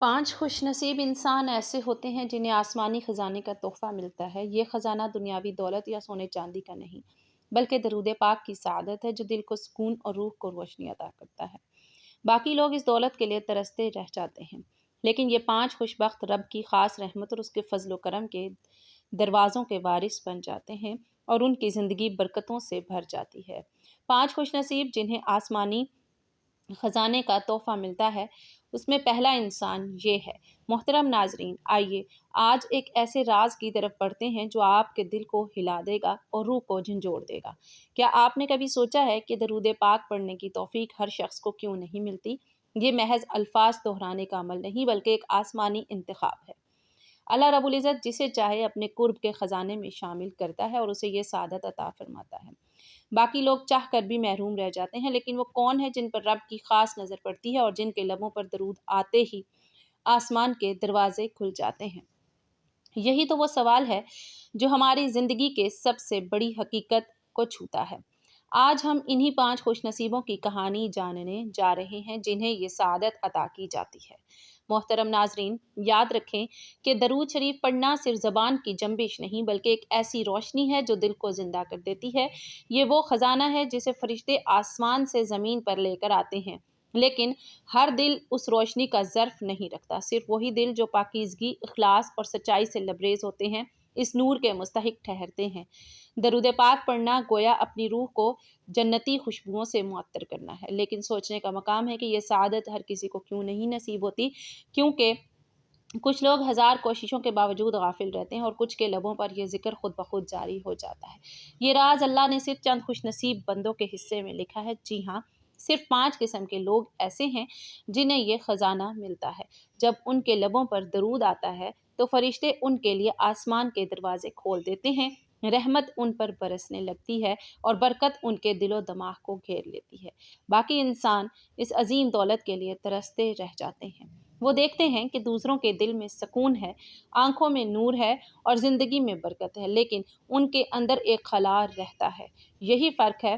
5 خوش نصیب انسان ایسے ہوتے ہیں جنہیں آسمانی خزانے کا تحفہ ملتا ہے۔ یہ خزانہ دنیاوی دولت یا سونے چاندی کا نہیں، بلکہ درود پاک کی سعادت ہے جو دل کو سکون اور روح کو روشنی عطا کرتا ہے۔ باقی لوگ اس دولت کے لیے ترستے رہ جاتے ہیں، لیکن یہ 5 خوش بخت رب کی خاص رحمت اور اس کے فضل و کرم کے دروازوں کے وارث بن جاتے ہیں اور ان کی زندگی برکتوں سے بھر جاتی ہے۔ 5 خوش نصیب جنہیں آسمانی خزانے کا تحفہ ملتا ہے، اس میں پہلا انسان یہ ہے۔ محترم ناظرین، آئیے آج ایک ایسے راز کی طرف بڑھتے ہیں جو آپ کے دل کو ہلا دے گا اور روح کو جھنجھوڑ دے گا۔ کیا آپ نے کبھی سوچا ہے کہ درود پاک پڑھنے کی توفیق ہر شخص کو کیوں نہیں ملتی؟ یہ محض الفاظ دہرانے کا عمل نہیں، بلکہ ایک آسمانی انتخاب ہے۔ اللہ رب العزت جسے چاہے اپنے قرب کے خزانے میں شامل کرتا ہے اور اسے یہ سعادت عطا فرماتا ہے۔ باقی لوگ چاہ کر بھی محروم رہ جاتے ہیں، لیکن وہ کون ہیں جن پر رب کی خاص نظر پڑتی ہے اور جن کے لبوں پر درود آتے ہی آسمان کے دروازے کھل جاتے ہیں؟ یہی تو وہ سوال ہے جو ہماری زندگی کے سب سے بڑی حقیقت کو چھوتا ہے۔ آج ہم انہی 5 خوش نصیبوں کی کہانی جاننے جا رہے ہیں جنہیں یہ سعادت عطا کی جاتی ہے۔ محترم ناظرین، یاد رکھیں کہ درود شریف پڑھنا صرف زبان کی جنبش نہیں، بلکہ ایک ایسی روشنی ہے جو دل کو زندہ کر دیتی ہے۔ یہ وہ خزانہ ہے جسے فرشتے آسمان سے زمین پر لے کر آتے ہیں، لیکن ہر دل اس روشنی کا ظرف نہیں رکھتا۔ صرف وہی دل جو پاکیزگی، اخلاص اور سچائی سے لبریز ہوتے ہیں اس نور کے مستحق ٹھہرتے ہیں۔ درود پاک پڑھنا گویا اپنی روح کو جنتی خوشبوؤں سے معطر کرنا ہے، لیکن سوچنے کا مقام ہے کہ یہ سعادت ہر کسی کو کیوں نہیں نصیب ہوتی، کیونکہ کچھ لوگ ہزار کوششوں کے باوجود غافل رہتے ہیں اور کچھ کے لبوں پر یہ ذکر خود بخود جاری ہو جاتا ہے۔ یہ راز اللہ نے صرف چند خوش نصیب بندوں کے حصے میں لکھا ہے۔ جی ہاں، صرف 5 قسم کے لوگ ایسے ہیں جنہیں یہ خزانہ ملتا ہے۔ جب ان کے لبوں پر درود آتا ہے تو فرشتے ان کے لیے آسمان کے دروازے کھول دیتے ہیں، رحمت ان پر برسنے لگتی ہے اور برکت ان کے دل و دماغ کو گھیر لیتی ہے۔ باقی انسان اس عظیم دولت کے لیے ترستے رہ جاتے ہیں۔ وہ دیکھتے ہیں کہ دوسروں کے دل میں سکون ہے، آنکھوں میں نور ہے اور زندگی میں برکت ہے، لیکن ان کے اندر ایک خلا رہتا ہے۔ یہی فرق ہے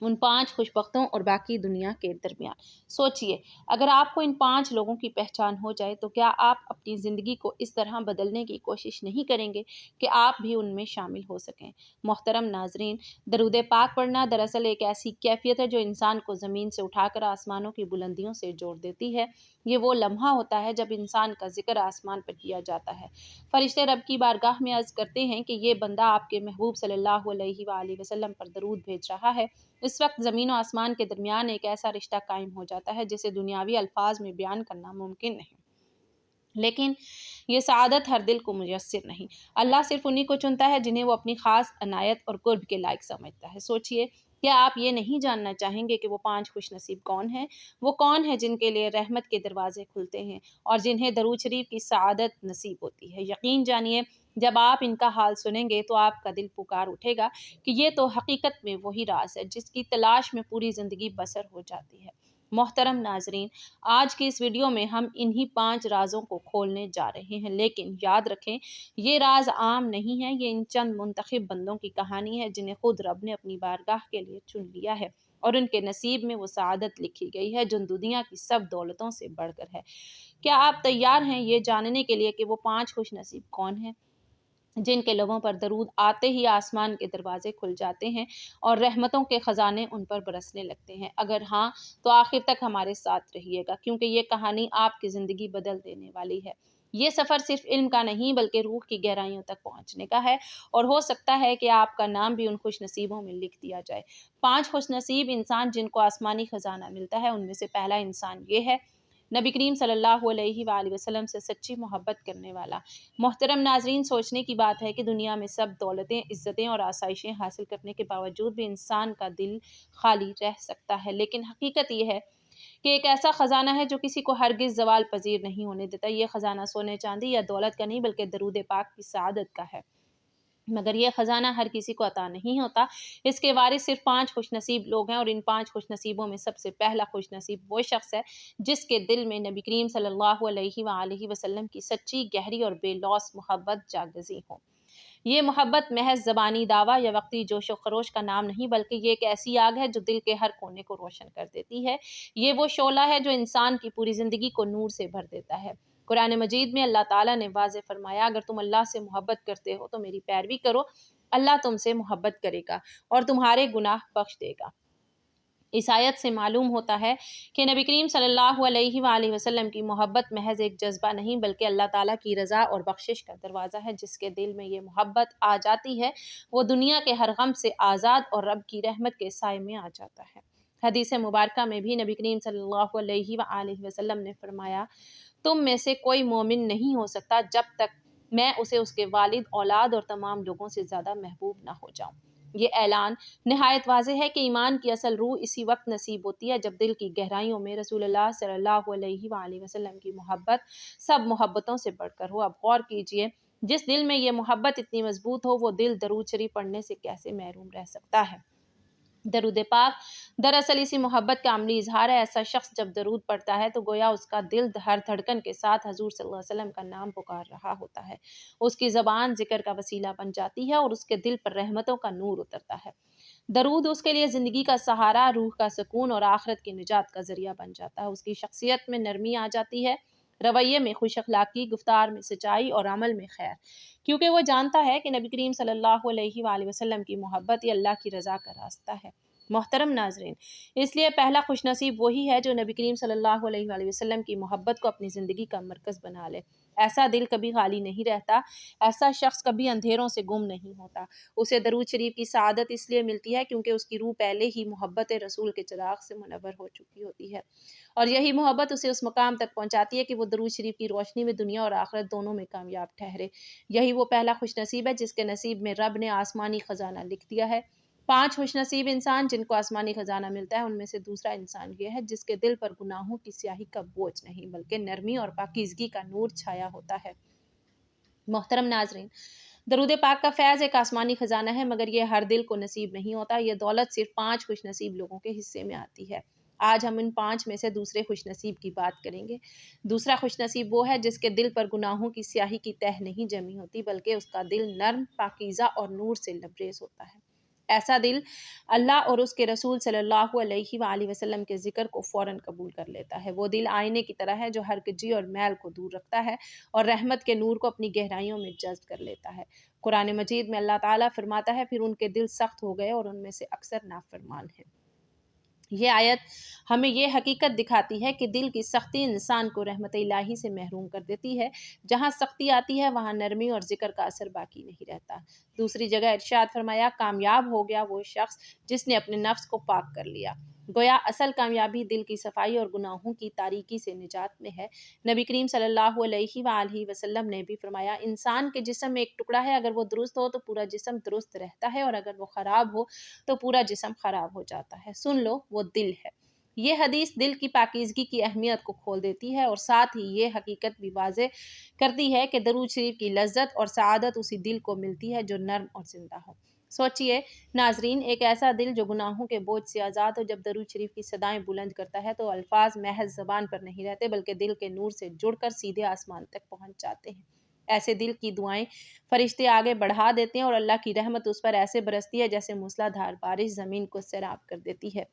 ان 5 خوش بختوں اور باقی دنیا کے درمیان۔ سوچئے، اگر آپ کو ان 5 لوگوں کی پہچان ہو جائے تو کیا آپ اپنی زندگی کو اس طرح بدلنے کی کوشش نہیں کریں گے کہ آپ بھی ان میں شامل ہو سکیں؟ محترم ناظرین، درود پاک پڑھنا دراصل ایک ایسی کیفیت ہے جو انسان کو زمین سے اٹھا کر آسمانوں کی بلندیوں سے جوڑ دیتی ہے۔ یہ وہ لمحہ ہوتا ہے جب انسان کا ذکر آسمان پر کیا جاتا ہے۔ فرشتے رب کی بارگاہ میں عرض کرتے ہیں کہ یہ بندہ آپ کے محبوب صلی اللہ علیہ وآلہ وسلم پر درود بھیج رہا ہے۔ اس وقت زمین و آسمان کے درمیان ایک ایسا رشتہ قائم ہو جاتا ہے جسے دنیاوی الفاظ میں بیان کرنا ممکن نہیں۔ لیکن یہ سعادت ہر دل کو میسر نہیں۔ اللہ صرف انہی کو چنتا ہے جنہیں وہ اپنی خاص عنایت اور قرب کے لائق سمجھتا ہے۔ سوچئے، کیا آپ یہ نہیں جاننا چاہیں گے کہ وہ 5 خوش نصیب کون ہیں؟ وہ کون ہیں جن کے لیے رحمت کے دروازے کھلتے ہیں اور جنہیں درود شریف کی سعادت نصیب ہوتی ہے؟ یقین جانیے، جب آپ ان کا حال سنیں گے تو آپ کا دل پکار اٹھے گا کہ یہ تو حقیقت میں وہی راز ہے جس کی تلاش میں پوری زندگی بسر ہو جاتی ہے۔ محترم ناظرین، آج کی اس ویڈیو میں ہم انہی 5 رازوں کو کھولنے جا رہے ہیں، لیکن یاد رکھیں یہ راز عام نہیں ہے۔ یہ ان چند منتخب بندوں کی کہانی ہے جنہیں خود رب نے اپنی بارگاہ کے لیے چن لیا ہے اور ان کے نصیب میں وہ سعادت لکھی گئی ہے جو دنیا کی سب دولتوں سے بڑھ کر ہے۔ کیا آپ تیار ہیں یہ جاننے کے لیے کہ وہ 5 خوش نصیب کون ہیں جن کے لبوں پر درود آتے ہی آسمان کے دروازے کھل جاتے ہیں اور رحمتوں کے خزانے ان پر برسنے لگتے ہیں؟ اگر ہاں تو آخر تک ہمارے ساتھ رہیے گا، کیونکہ یہ کہانی آپ کی زندگی بدل دینے والی ہے۔ یہ سفر صرف علم کا نہیں بلکہ روح کی گہرائیوں تک پہنچنے کا ہے، اور ہو سکتا ہے کہ آپ کا نام بھی ان خوش نصیبوں میں لکھ دیا جائے۔ 5 خوش نصیب انسان جن کو آسمانی خزانہ ملتا ہے، ان میں سے پہلا انسان یہ ہے، نبی کریم صلی اللہ علیہ وآلہ وسلم سے سچی محبت کرنے والا۔ محترم ناظرین، سوچنے کی بات ہے کہ دنیا میں سب دولتیں، عزتیں اور آسائشیں حاصل کرنے کے باوجود بھی انسان کا دل خالی رہ سکتا ہے، لیکن حقیقت یہ ہے کہ ایک ایسا خزانہ ہے جو کسی کو ہرگز زوال پذیر نہیں ہونے دیتا۔ یہ خزانہ سونے چاندی یا دولت کا نہیں بلکہ درود پاک کی سعادت کا ہے، مگر یہ خزانہ ہر کسی کو عطا نہیں ہوتا۔ اس کے وارث صرف 5 خوش نصیب لوگ ہیں، اور ان 5 خوش نصیبوں میں سب سے پہلا خوش نصیب وہ شخص ہے جس کے دل میں نبی کریم صلی اللہ علیہ وآلہ وسلم کی سچی، گہری اور بے لوث محبت جاگزی ہو۔ یہ محبت محض زبانی دعویٰ یا وقتی جوش و خروش کا نام نہیں، بلکہ یہ ایک ایسی آگ ہے جو دل کے ہر کونے کو روشن کر دیتی ہے۔ یہ وہ شعلہ ہے جو انسان کی پوری زندگی کو نور سے بھر دیتا ہے۔ قرآن مجید میں اللہ تعالیٰ نے واضح فرمایا، اگر تم اللہ سے محبت کرتے ہو تو میری پیروی کرو، اللہ تم سے محبت کرے گا اور تمہارے گناہ بخش دے گا۔ اس آیت سے معلوم ہوتا ہے کہ نبی کریم صلی اللہ علیہ وآلہ وسلم کی محبت محض ایک جذبہ نہیں، بلکہ اللہ تعالیٰ کی رضا اور بخشش کا دروازہ ہے۔ جس کے دل میں یہ محبت آ جاتی ہے وہ دنیا کے ہر غم سے آزاد اور رب کی رحمت کے سائے میں آ جاتا ہے۔ حدیث مبارکہ میں بھی نبی کریم صلی اللہ علیہ وآلہ وسلم نے فرمایا، تم میں سے کوئی مومن نہیں ہو سکتا جب تک میں اسے اس کے والد، اولاد اور تمام لوگوں سے زیادہ محبوب نہ ہو جاؤں۔ یہ اعلان نہایت واضح ہے کہ ایمان کی اصل روح اسی وقت نصیب ہوتی ہے جب دل کی گہرائیوں میں رسول اللہ صلی اللہ علیہ وآلہ وسلم کی محبت سب محبتوں سے بڑھ کر ہو۔ اب غور کیجئے، جس دل میں یہ محبت اتنی مضبوط ہو وہ دل درود شریف پڑھنے سے کیسے محروم رہ سکتا ہے؟ درود پاک دراصل اسی محبت کا عملی اظہار ہے۔ ایسا شخص جب درود پڑھتا ہے تو گویا اس کا دل ہر دھڑکن کے ساتھ حضور صلی اللہ علیہ وسلم کا نام پکار رہا ہوتا ہے۔ اس کی زبان ذکر کا وسیلہ بن جاتی ہے اور اس کے دل پر رحمتوں کا نور اترتا ہے۔ درود اس کے لیے زندگی کا سہارا، روح کا سکون اور آخرت کی نجات کا ذریعہ بن جاتا ہے۔ اس کی شخصیت میں نرمی آ جاتی ہے، رویے میں خوش اخلاقی، گفتار میں سچائی اور عمل میں خیر، کیونکہ وہ جانتا ہے کہ نبی کریم صلی اللہ علیہ وآلہ وسلم کی محبت یہ اللہ کی رضا کا راستہ ہے۔ محترم ناظرین، اس لیے پہلا خوش نصیب وہی ہے جو نبی کریم صلی اللہ علیہ وآلہ وسلم کی محبت کو اپنی زندگی کا مرکز بنا لے۔ ایسا دل کبھی خالی نہیں رہتا، ایسا شخص کبھی اندھیروں سے گم نہیں ہوتا۔ اسے درود شریف کی سعادت اس لیے ملتی ہے کیونکہ اس کی روح پہلے ہی محبت رسول کے چراغ سے منور ہو چکی ہوتی ہے، اور یہی محبت اسے اس مقام تک پہنچاتی ہے کہ وہ درود شریف کی روشنی میں دنیا اور آخرت دونوں میں کامیاب ٹھہرے۔ یہی وہ پہلا خوش نصیب ہے جس کے نصیب میں رب نے آسمانی خزانہ لکھ دیا ہے۔ 5 خوش نصیب انسان جن کو آسمانی خزانہ ملتا ہے، ان میں سے دوسرا انسان یہ ہے جس کے دل پر گناہوں کی سیاہی کا بوجھ نہیں بلکہ نرمی اور پاکیزگی کا نور چھایا ہوتا ہے۔ محترم ناظرین، درود پاک کا فیض ایک آسمانی خزانہ ہے، مگر یہ ہر دل کو نصیب نہیں ہوتا۔ یہ دولت صرف 5 خوش نصیب لوگوں کے حصے میں آتی ہے۔ آج ہم ان 5 میں سے دوسرے خوش نصیب کی بات کریں گے۔ دوسرا خوش نصیب وہ ہے جس کے دل پر گناہوں کی سیاہی کی تہ نہیں جمی ہوتی، بلکہ اس کا دل نرم، پاکیزہ اور نور سے لبریز ہوتا ہے۔ ایسا دل اللہ اور اس کے رسول صلی اللہ علیہ وآلہ وسلم کے ذکر کو فوراً قبول کر لیتا ہے۔ وہ دل آئینے کی طرح ہے جو ہرگجی اور میل کو دور رکھتا ہے اور رحمت کے نور کو اپنی گہرائیوں میں جذب کر لیتا ہے۔ قرآن مجید میں اللہ تعالیٰ فرماتا ہے، پھر ان کے دل سخت ہو گئے اور ان میں سے اکثر نافرمان ہیں۔ یہ آیت ہمیں یہ حقیقت دکھاتی ہے کہ دل کی سختی انسان کو رحمت الہی سے محروم کر دیتی ہے۔ جہاں سختی آتی ہے وہاں نرمی اور ذکر کا اثر باقی نہیں رہتا۔ دوسری جگہ ارشاد فرمایا، کامیاب ہو گیا وہ شخص جس نے اپنے نفس کو پاک کر لیا۔ گویا اصل کامیابی دل کی صفائی اور گناہوں کی تاریکی سے نجات میں ہے۔ نبی کریم صلی اللہ علیہ وآلہ وسلم نے بھی فرمایا، انسان کے جسم میں ایک ٹکڑا ہے، اگر وہ درست ہو تو پورا جسم درست رہتا ہے، اور اگر وہ خراب ہو تو پورا جسم خراب ہو جاتا ہے۔ سن لو، وہ دل ہے۔ یہ حدیث دل کی پاکیزگی کی اہمیت کو کھول دیتی ہے اور ساتھ ہی یہ حقیقت بھی واضح کرتی ہے کہ درود شریف کی لذت اور سعادت اسی دل کو ملتی ہے جو نرم اور زندہ ہو۔ سوچئے ناظرین، ایک ایسا دل جو گناہوں کے بوجھ سے آزاد ہو، جب درود شریف کی صدائیں بلند کرتا ہے تو الفاظ محض زبان پر نہیں رہتے بلکہ دل کے نور سے جڑ کر سیدھے آسمان تک پہنچ جاتے ہیں۔ ایسے دل کی دعائیں فرشتے آگے بڑھا دیتے ہیں اور اللہ کی رحمت اس پر ایسے برستی ہے جیسے موسلا دھار بارش زمین کو سیراب کر دیتی ہے۔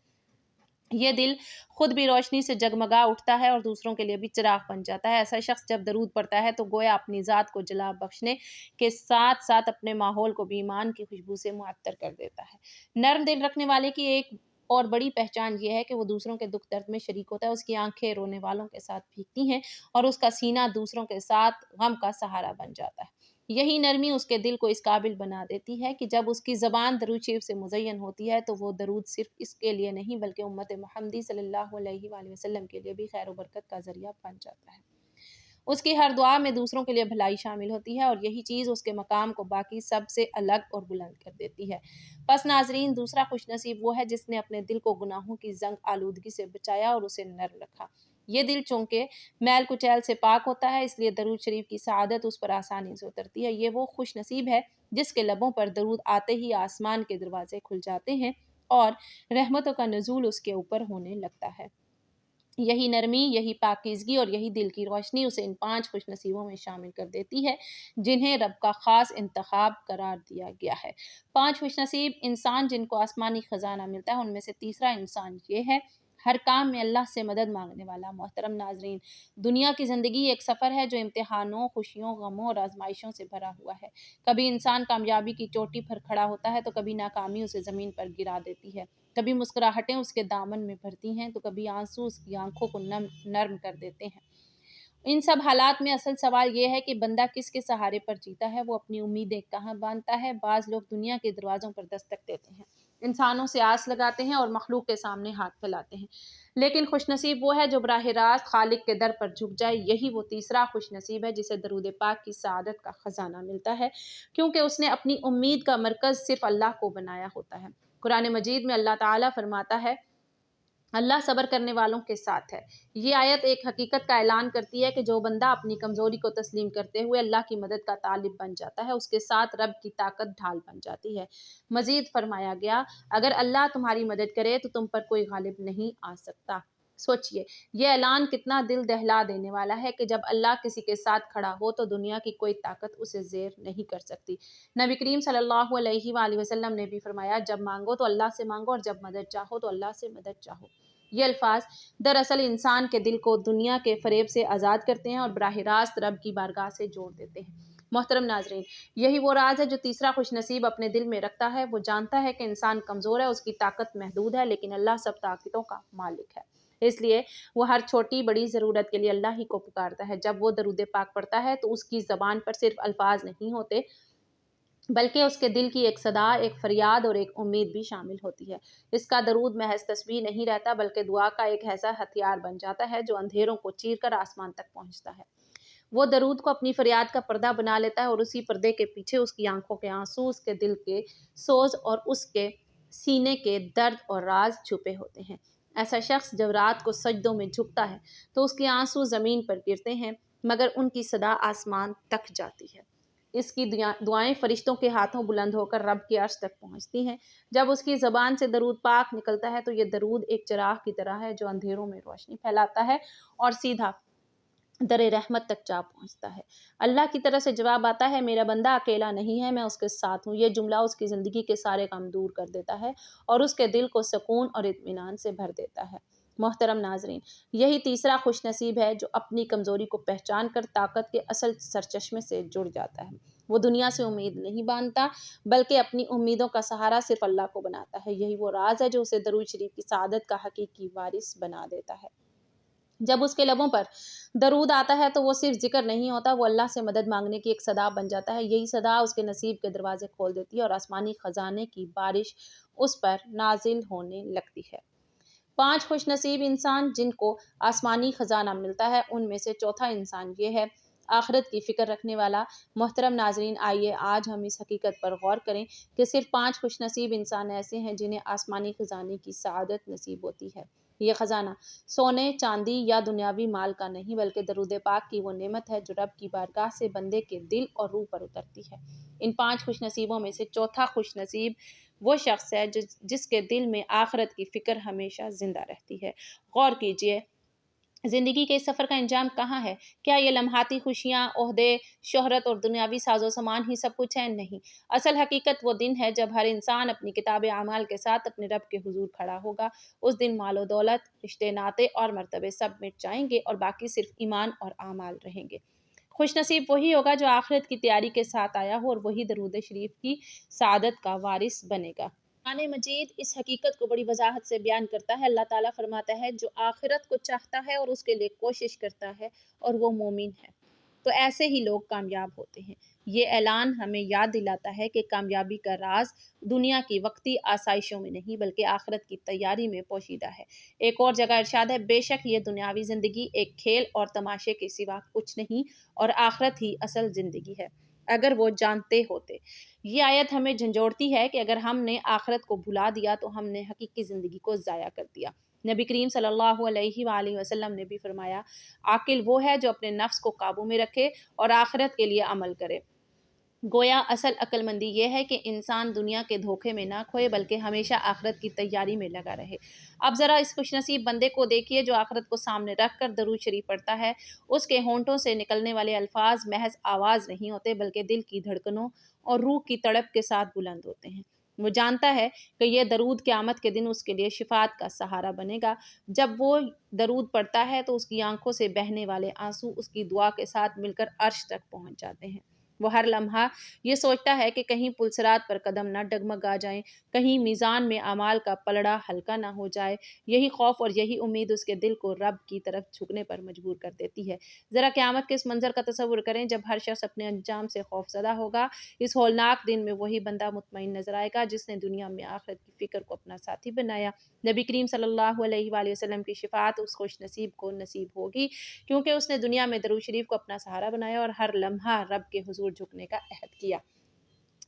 یہ دل خود بھی روشنی سے جگمگا اٹھتا ہے اور دوسروں کے لیے بھی چراغ بن جاتا ہے۔ ایسا شخص جب درود پڑھتا ہے تو گویا اپنی ذات کو جلا بخشنے کے ساتھ ساتھ اپنے ماحول کو بھی ایمان کی خوشبو سے معطر کر دیتا ہے۔ نرم دل رکھنے والے کی ایک اور بڑی پہچان یہ ہے کہ وہ دوسروں کے دکھ درد میں شریک ہوتا ہے۔ اس کی آنکھیں رونے والوں کے ساتھ بھیگتی ہیں اور اس کا سینہ دوسروں کے ساتھ غم کا سہارا بن جاتا ہے۔ یہی نرمی اس کے دل کو اس قابل بنا دیتی ہے کہ جب اس کی زبان درود شریف سے مزین ہوتی ہے تو وہ درود صرف اس کے لیے نہیں بلکہ امت محمدی صلی اللہ علیہ وآلہ وسلم کے لیے بھی خیر و برکت کا ذریعہ بن جاتا ہے۔ اس کی ہر دعا میں دوسروں کے لیے بھلائی شامل ہوتی ہے اور یہی چیز اس کے مقام کو باقی سب سے الگ اور بلند کر دیتی ہے۔ پس ناظرین، دوسرا خوش نصیب وہ ہے جس نے اپنے دل کو گناہوں کی زنگ آلودگی سے بچایا اور اسے نرم رکھا۔ یہ دل چونکہ میل کچیل سے پاک ہوتا ہے، اس لیے درود شریف کی سعادت اس پر آسانی سے اترتی ہے۔ یہ وہ خوش نصیب ہے جس کے لبوں پر درود آتے ہی آسمان کے دروازے کھل جاتے ہیں اور رحمتوں کا نزول اس کے اوپر ہونے لگتا ہے۔ یہی نرمی، یہی پاکیزگی اور یہی دل کی روشنی اسے ان 5 خوش نصیبوں میں شامل کر دیتی ہے جنہیں رب کا خاص انتخاب قرار دیا گیا ہے۔ 5 خوش نصیب انسان جن کو آسمانی خزانہ ملتا ہے، ان میں سے تیسرا انسان یہ ہے، ہر کام میں اللہ سے مدد مانگنے والا۔ محترم ناظرین، دنیا کی زندگی ایک سفر ہے جو امتحانوں، خوشیوں، غموں اور آزمائشوں سے بھرا ہوا ہے۔ کبھی انسان کامیابی کی چوٹی پر کھڑا ہوتا ہے تو کبھی ناکامی اسے زمین پر گرا دیتی ہے۔ کبھی مسکراہٹیں اس کے دامن میں بھرتی ہیں تو کبھی آنسو اس کی آنکھوں کو نرم کر دیتے ہیں۔ ان سب حالات میں اصل سوال یہ ہے کہ بندہ کس کے سہارے پر جیتا ہے، وہ اپنی امیدیں کہاں باندھتا ہے۔ بعض لوگ دنیا کے دروازوں پر دستک دیتے ہیں، انسانوں سے آس لگاتے ہیں اور مخلوق کے سامنے ہاتھ پھیلاتے ہیں، لیکن خوش نصیب وہ ہے جو براہ راست خالق کے در پر جھک جائے۔ یہی وہ تیسرا خوش نصیب ہے جسے درود پاک کی سعادت کا خزانہ ملتا ہے، کیونکہ اس نے اپنی امید کا مرکز صرف اللہ کو بنایا ہوتا ہے۔ قرآن مجید میں اللہ تعالیٰ فرماتا ہے، اللہ صبر کرنے والوں کے ساتھ ہے۔ یہ آیت ایک حقیقت کا اعلان کرتی ہے کہ جو بندہ اپنی کمزوری کو تسلیم کرتے ہوئے اللہ کی مدد کا طالب بن جاتا ہے، اس کے ساتھ رب کی طاقت ڈھال بن جاتی ہے۔ مزید فرمایا گیا، اگر اللہ تمہاری مدد کرے تو تم پر کوئی غالب نہیں آ سکتا۔ سوچئے، یہ اعلان کتنا دل دہلا دینے والا ہے کہ جب اللہ کسی کے ساتھ کھڑا ہو تو دنیا کی کوئی طاقت اسے زیر نہیں کر سکتی۔ نبی کریم صلی اللہ علیہ وآلہ وسلم نے بھی فرمایا، جب مانگو تو اللہ سے مانگو اور جب مدد چاہو تو اللہ سے مدد چاہو۔ یہ الفاظ دراصل انسان کے دل کو دنیا کے فریب سے آزاد کرتے ہیں اور براہ راست رب کی بارگاہ سے جوڑ دیتے ہیں۔ محترم ناظرین، یہی وہ راز ہے جو تیسرا خوش نصیب اپنے دل میں رکھتا ہے۔ وہ جانتا ہے کہ انسان کمزور ہے، اس کی طاقت محدود ہے، لیکن اللہ سب طاقتوں کا مالک ہے۔ اس لیے وہ ہر چھوٹی بڑی ضرورت کے لیے اللہ ہی کو پکارتا ہے۔ جب وہ درود پاک پڑھتا ہے تو اس کی زبان پر صرف الفاظ نہیں ہوتے، بلکہ اس کے دل کی ایک صدا، ایک فریاد اور ایک امید بھی شامل ہوتی ہے۔ اس کا درود محض تسبیح نہیں رہتا، بلکہ دعا کا ایک ایسا ہتھیار بن جاتا ہے جو اندھیروں کو چیر کر آسمان تک پہنچتا ہے۔ وہ درود کو اپنی فریاد کا پردہ بنا لیتا ہے اور اسی پردے کے پیچھے اس کی آنکھوں کے آنسو، اس کے دل کے سوز اور اس کے سینے کے درد اور راز چھپے ہوتے ہیں۔ ایسا شخص جب رات کو سجدوں میں جھکتا ہے تو اس کے آنسو زمین پر گرتے ہیں، مگر ان کی صدا آسمان تک جاتی ہے۔ اس کی دعائیں فرشتوں کے ہاتھوں بلند ہو کر رب کے عرش تک پہنچتی ہیں۔ جب اس کی زبان سے درود پاک نکلتا ہے تو یہ درود ایک چراغ کی طرح ہے جو اندھیروں میں روشنی پھیلاتا ہے اور سیدھا در رحمت تک جا پہنچتا ہے۔ اللہ کی طرف سے جواب آتا ہے، میرا بندہ اکیلا نہیں ہے، میں اس کے ساتھ ہوں۔ یہ جملہ اس کی زندگی کے سارے غم دور کر دیتا ہے اور اس کے دل کو سکون اور اطمینان سے بھر دیتا ہے۔ محترم ناظرین، یہی تیسرا خوش نصیب ہے جو اپنی کمزوری کو پہچان کر طاقت کے اصل سرچشمے سے جڑ جاتا ہے۔ وہ دنیا سے امید نہیں باندھتا، بلکہ اپنی امیدوں کا سہارا صرف اللہ کو بناتا ہے۔ یہی وہ راز ہے جو اسے درود شریف کی سعادت کا حقیقی وارث بنا دیتا ہے۔ جب اس کے لبوں پر درود آتا ہے تو وہ صرف ذکر نہیں ہوتا، وہ اللہ سے مدد مانگنے کی ایک صدا بن جاتا ہے۔ یہی صدا اس کے نصیب کے دروازے کھول دیتی ہے اور آسمانی خزانے کی بارش اس پر نازل ہونے لگتی ہے۔ 5 خوش نصیب انسان جن کو آسمانی خزانہ ملتا ہے، ان میں سے چوتھا انسان یہ ہے، آخرت کی فکر رکھنے والا۔ محترم ناظرین، آئیے آج ہم اس حقیقت پر غور کریں کہ صرف 5 خوش نصیب انسان ایسے ہیں جنہیں آسمانی خزانے کی سعادت نصیب ہوتی ہے۔ یہ خزانہ سونے، چاندی یا دنیاوی مال کا نہیں، بلکہ درود پاک کی وہ نعمت ہے جو رب کی بارگاہ سے بندے کے دل اور روح پر اترتی ہے۔ ان 5 خوش نصیبوں میں سے چوتھا خوش نصیب وہ شخص ہے جس کے دل میں آخرت کی فکر ہمیشہ زندہ رہتی ہے۔ غور کیجئے، زندگی کے اس سفر کا انجام کہاں ہے؟ کیا یہ لمحاتی خوشیاں، عہدے، شہرت اور دنیاوی ساز و سامان ہی سب کچھ ہے؟ نہیں، اصل حقیقت وہ دن ہے جب ہر انسان اپنی کتاب اعمال کے ساتھ اپنے رب کے حضور کھڑا ہوگا۔ اس دن مال و دولت، رشتے ناطے اور مرتبے سب مٹ جائیں گے اور باقی صرف ایمان اور اعمال رہیں گے۔ خوش نصیب وہی ہوگا جو آخرت کی تیاری کے ساتھ آیا ہو اور وہی درود شریف کی سعادت کا وارث بنے گا۔ قرآن مجید اس حقیقت کو بڑی وضاحت سے بیان کرتا ہے۔ اللہ تعالیٰ فرماتا ہے، جو آخرت کو چاہتا ہے اور اس کے لیے کوشش کرتا ہے اور وہ مومن ہے، تو ایسے ہی لوگ کامیاب ہوتے ہیں۔ یہ اعلان ہمیں یاد دلاتا ہے کہ کامیابی کا راز دنیا کی وقتی آسائشوں میں نہیں، بلکہ آخرت کی تیاری میں پوشیدہ ہے۔ ایک اور جگہ ارشاد ہے، بے شک یہ دنیاوی زندگی ایک کھیل اور تماشے کے سوا کچھ نہیں اور آخرت ہی اصل زندگی ہے، اگر وہ جانتے ہوتے۔ یہ آیت ہمیں جھنجھوڑتی ہے کہ اگر ہم نے آخرت کو بھلا دیا تو ہم نے حقیقی زندگی کو ضائع کر دیا۔ نبی کریم صلی اللہ علیہ وآلہ وسلم نے بھی فرمایا، عاقل وہ ہے جو اپنے نفس کو قابو میں رکھے اور آخرت کے لیے عمل کرے۔ گویا اصل عقل مندی یہ ہے کہ انسان دنیا کے دھوکے میں نہ کھوئے بلکہ ہمیشہ آخرت کی تیاری میں لگا رہے۔ اب ذرا اس خوش نصیب بندے کو دیکھیے جو آخرت کو سامنے رکھ کر درود شریف پڑھتا ہے۔ اس کے ہونٹوں سے نکلنے والے الفاظ محض آواز نہیں ہوتے بلکہ دل کی دھڑکنوں اور روح کی تڑپ کے ساتھ بلند ہوتے ہیں۔ وہ جانتا ہے کہ یہ درود قیامت کے دن اس کے لیے شفاعت کا سہارا بنے گا۔ جب وہ درود پڑھتا ہے تو اس کی آنکھوں سے بہنے والے آنسو اس کی دعا کے ساتھ مل کر عرش تک پہنچ جاتے ہیں۔ وہ ہر لمحہ یہ سوچتا ہے کہ کہیں پلسرات پر قدم نہ ڈگمگا جائیں، کہیں میزان میں اعمال کا پلڑا ہلکا نہ ہو جائے۔ یہی خوف اور یہی امید اس کے دل کو رب کی طرف جھکنے پر مجبور کر دیتی ہے۔ ذرا قیامت کے اس منظر کا تصور کریں جب ہر شخص اپنے انجام سے خوف زدہ ہوگا۔ اس ہولناک دن میں وہی بندہ مطمئن نظر آئے گا جس نے دنیا میں آخرت کی فکر کو اپنا ساتھی بنایا۔ نبی کریم صلی اللہ علیہ وآلہ وسلم کی شفاعت اس خوش نصیب کو نصیب ہوگی کیونکہ اس نے دنیا میں درود شریف کو اپنا سہارا بنایا اور ہر لمحہ رب کے حضور جھکنے کا عہد کیا۔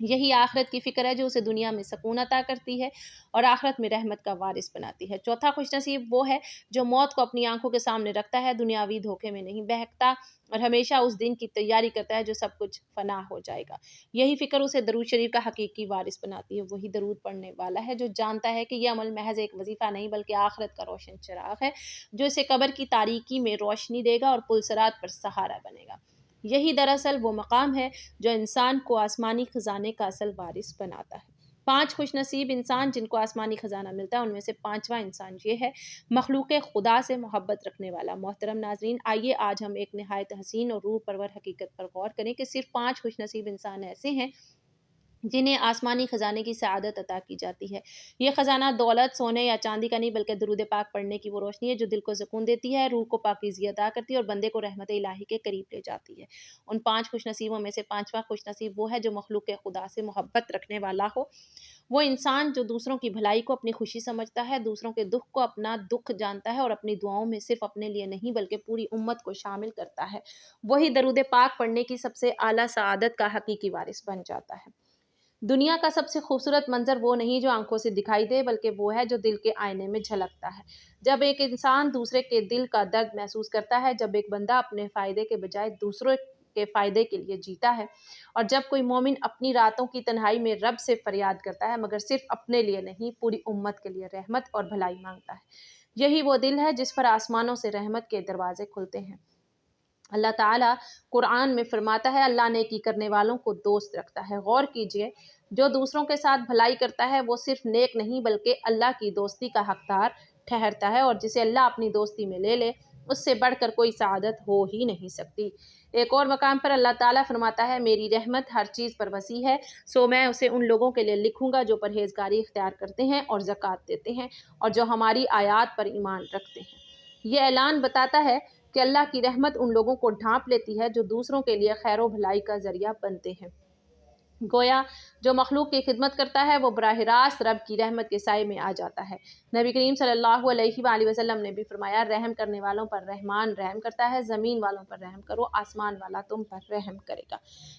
یہی آخرت کی فکر ہے جو اسے دنیا میں سکون عطا کرتی ہے اور آخرت میں رحمت کا وارث بناتی ہے۔ چوتھا خوش نصیب وہ ہے جو موت کو اپنی آنکھوں کے سامنے رکھتا ہے، دنیاوی دھوکے میں نہیں بہکتا اور ہمیشہ اس دن کی تیاری کرتا ہے جو سب کچھ فنا ہو جائے گا۔ یہی فکر اسے درود شریف کا حقیقی وارث بناتی ہے۔ وہی درود پڑھنے والا ہے جو جانتا ہے کہ یہ عمل محض ایک وظیفہ نہیں بلکہ آخرت کا روشن چراغ ہے جو اسے قبر کی تاریکی میں روشنی دے گا اور پلسرات پر سہارا بنے گا۔ یہی دراصل وہ مقام ہے جو انسان کو آسمانی خزانے کا اصل وارث بناتا ہے۔ 5 خوش نصیب انسان جن کو آسمانی خزانہ ملتا ہے ان میں سے 5واں انسان یہ ہے مخلوق خدا سے محبت رکھنے والا۔ محترم ناظرین، آئیے آج ہم ایک نہایت حسین اور روح پرور حقیقت پر غور کریں کہ صرف 5 خوش نصیب انسان ایسے ہیں جنہیں آسمانی خزانے کی سعادت عطا کی جاتی ہے۔ یہ خزانہ دولت، سونے یا چاندی کا نہیں بلکہ درود پاک پڑھنے کی وہ روشنی ہے جو دل کو سکون دیتی ہے، روح کو پاکیزگی عطا کرتی ہے اور بندے کو رحمت الہی کے قریب لے جاتی ہے۔ ان 5 خوش نصیبوں میں سے 5واں خوش نصیب وہ ہے جو مخلوق خدا سے محبت رکھنے والا ہو۔ وہ انسان جو دوسروں کی بھلائی کو اپنی خوشی سمجھتا ہے، دوسروں کے دکھ کو اپنا دکھ جانتا ہے اور اپنی دعاؤں میں صرف اپنے لیے نہیں بلکہ پوری امت کو شامل کرتا ہے۔ وہی درود پاک پڑھنے کی سب سے اعلیٰ سعادت کا حقیقی وارث بن جاتا ہے۔ دنیا کا سب سے خوبصورت منظر وہ نہیں جو آنکھوں سے دکھائی دے بلکہ وہ ہے جو دل کے آئینے میں جھلکتا ہے۔ جب ایک انسان دوسرے کے دل کا درد محسوس کرتا ہے، جب ایک بندہ اپنے فائدے کے بجائے دوسروں کے فائدے کے لیے جیتا ہے اور جب کوئی مومن اپنی راتوں کی تنہائی میں رب سے فریاد کرتا ہے مگر صرف اپنے لیے نہیں پوری امت کے لیے رحمت اور بھلائی مانگتا ہے، یہی وہ دل ہے جس پر آسمانوں سے رحمت کے دروازے کھلتے ہیں۔ اللہ تعالیٰ قرآن میں فرماتا ہے اللہ نیکی کرنے والوں کو دوست رکھتا ہے۔ غور کیجئے، جو دوسروں کے ساتھ بھلائی کرتا ہے وہ صرف نیک نہیں بلکہ اللہ کی دوستی کا حقدار ٹھہرتا ہے اور جسے اللہ اپنی دوستی میں لے لے اس سے بڑھ کر کوئی سعادت ہو ہی نہیں سکتی۔ ایک اور مقام پر اللہ تعالیٰ فرماتا ہے میری رحمت ہر چیز پر وسیع ہے سو میں اسے ان لوگوں کے لیے لکھوں گا جو پرہیزگاری اختیار کرتے ہیں اور زکوٰۃ دیتے ہیں اور جو ہماری آیات پر ایمان رکھتے ہیں۔ یہ اعلان بتاتا ہے کہ اللہ کی رحمت ان لوگوں کو ڈھانپ لیتی ہے جو دوسروں کے لیے خیر و بھلائی کا ذریعہ بنتے ہیں۔ گویا جو مخلوق کی خدمت کرتا ہے وہ براہ راست رب کی رحمت کے سائے میں آ جاتا ہے۔ نبی کریم صلی اللہ علیہ وآلہ وسلم نے بھی فرمایا رحم کرنے والوں پر رحمان رحم کرتا ہے، زمین والوں پر رحم کرو، آسمان والا تم پر رحم کرے گا۔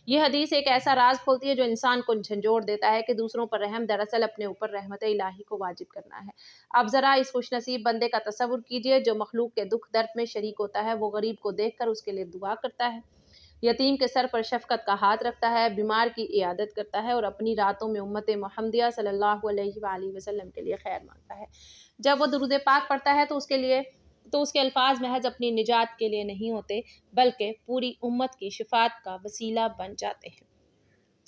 یہ حدیث ایک ایسا راز کھولتی ہے جو انسان کو جھنجھوڑ دیتا ہے کہ دوسروں پر رحم دراصل اپنے اوپر رحمت الہی کو واجب کرنا ہے۔ اب ذرا اس خوش نصیب بندے کا تصور کیجئے جو مخلوق کے دکھ درد میں شریک ہوتا ہے، وہ غریب کو دیکھ کر اس کے لیے دعا کرتا ہے، یتیم کے سر پر شفقت کا ہاتھ رکھتا ہے، بیمار کی عیادت کرتا ہے اور اپنی راتوں میں امت محمدیہ صلی اللہ علیہ وآلہ وسلم کے لیے خیر مانگتا ہے۔ جب وہ درود پاک پڑھتا ہے تو اس کے الفاظ محض اپنی نجات کے لیے نہیں ہوتے بلکہ پوری امت کی شفاعت کا وسیلہ بن جاتے ہیں۔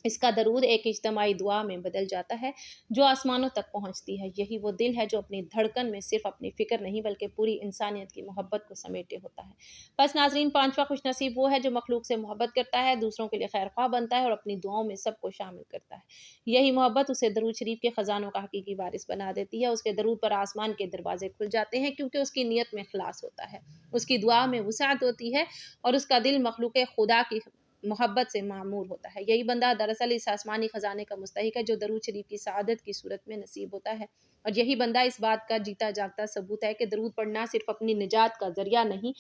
اس کا درود ایک اجتماعی دعا میں بدل جاتا ہے جو آسمانوں تک پہنچتی ہے۔ یہی وہ دل ہے جو اپنی دھڑکن میں صرف اپنی فکر نہیں بلکہ پوری انسانیت کی محبت کو سمیٹے ہوتا ہے۔ بس ناظرین، 5واں خوش نصیب وہ ہے جو مخلوق سے محبت کرتا ہے، دوسروں کے لیے خیر خواہ بنتا ہے اور اپنی دعاؤں میں سب کو شامل کرتا ہے۔ یہی محبت اسے درود شریف کے خزانوں کا حقیقی وارث بنا دیتی ہے۔ اس کے درود پر آسمان کے دروازے کھل جاتے ہیں کیونکہ اس کی نیت میں اخلاص ہوتا ہے، اس کی دعا میں وسعت ہوتی ہے اور اس کا دل مخلوق خدا کی محبت سے معمور ہوتا ہے۔ یہی بندہ دراصل اس آسمانی خزانے کا مستحق ہے جو درود شریف کی سعادت کی صورت میں نصیب ہوتا ہے، اور یہی بندہ اس بات کا جیتا جاگتا ثبوت ہے کہ درود پڑھنا صرف اپنی نجات کا ذریعہ نہیں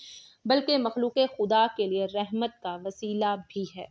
بلکہ مخلوق خدا کے لیے رحمت کا وسیلہ بھی ہے۔